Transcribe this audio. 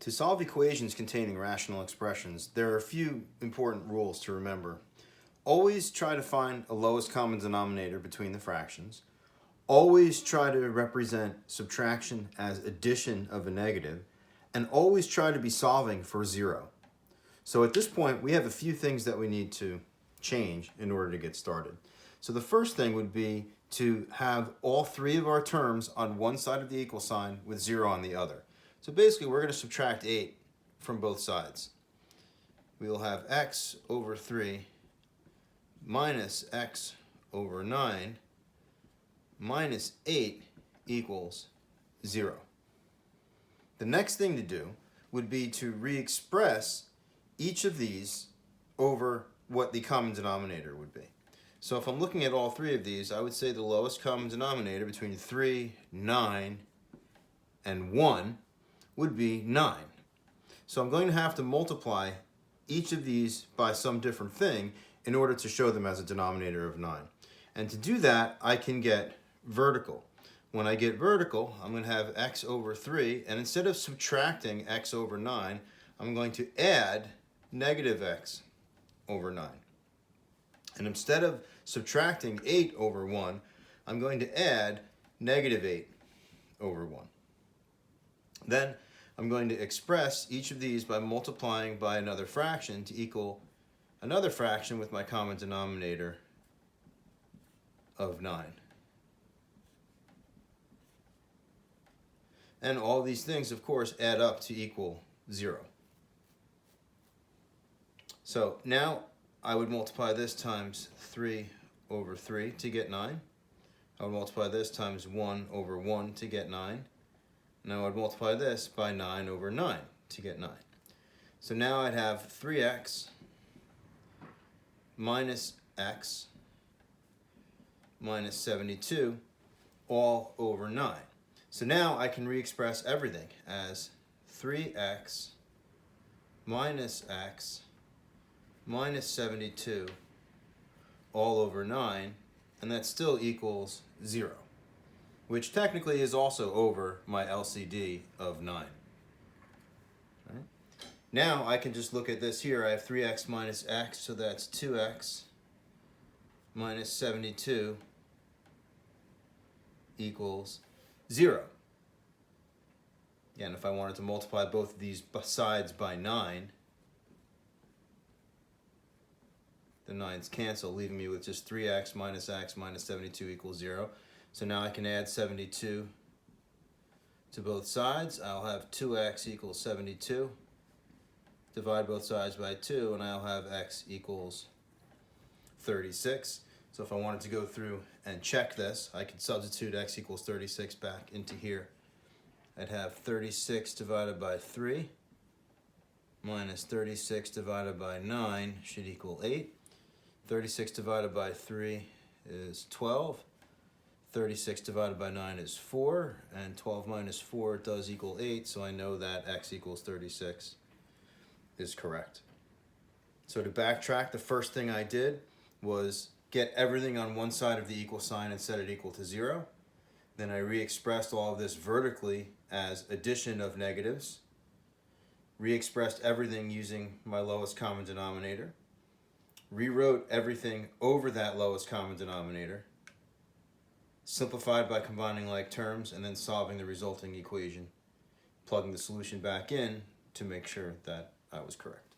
To solve equations containing rational expressions, there are a few important rules to remember. Always try to find a lowest common denominator between the fractions. Always try to represent subtraction as addition of a negative. And always try to be solving for 0. So at this point, we have a few things that we need to change in order to get started. So the first thing would be to have all three of our terms on one side of the equal sign with 0 on the other. So basically, we're going to subtract 8 from both sides. We will have x over 3 minus x over 9 minus 8 equals 0. The next thing to do would be to re-express each of these over what the common denominator would be. So if I'm looking at all three of these, I would say the lowest common denominator between 3, 9, and 1 would be 9. So I'm going to have to multiply each of these by some different thing in order to show them as a denominator of 9. And to do that, I can get vertical. When I get vertical, I'm going to have x over 3, and instead of subtracting x over 9, I'm going to add negative x over 9. And instead of subtracting 8 over 1, I'm going to add negative 8 over 1. Then I'm going to express each of these by multiplying by another fraction to equal another fraction with my common denominator of 9. And all these things, of course, add up to equal 0. So now I would multiply this times 3 over 3 to get 9. I would multiply this times 1 over 1 to get 9. Now I would multiply this by 9 over 9 to get 9. So now I'd have 3x minus x minus 72 all over 9. So now I can re-express everything as 3x minus x minus 72 all over 9, and that still equals 0, which technically is also over my LCD of 9. Right? Now I can just look at this here. I have 3x minus x, so that's 2x minus 72 equals 0. Again, if I wanted to multiply both of these sides by 9, the 9's cancel, leaving me with just 3x minus 72 equals 0. So now I can add 72 to both sides. I'll have 2x equals 72. Divide both sides by 2, and I'll have x equals 36. So if I wanted to go through and check this, I could substitute x equals 36 back into here. I'd have 36 divided by 3 minus 36 divided by 9 should equal 8. 36 divided by 3 is 12. 36 divided by 9 is 4, and 12 minus 4 does equal 8, so I know that x equals 36 is correct. So to backtrack, the first thing I did was get everything on one side of the equal sign and set it equal to 0. Then I re-expressed all of this vertically as addition of negatives. Re-expressed everything using my lowest common denominator. Rewrote everything over that lowest common denominator. Simplified by combining like terms and then solving the resulting equation. Plugging the solution back in to make sure that I was correct.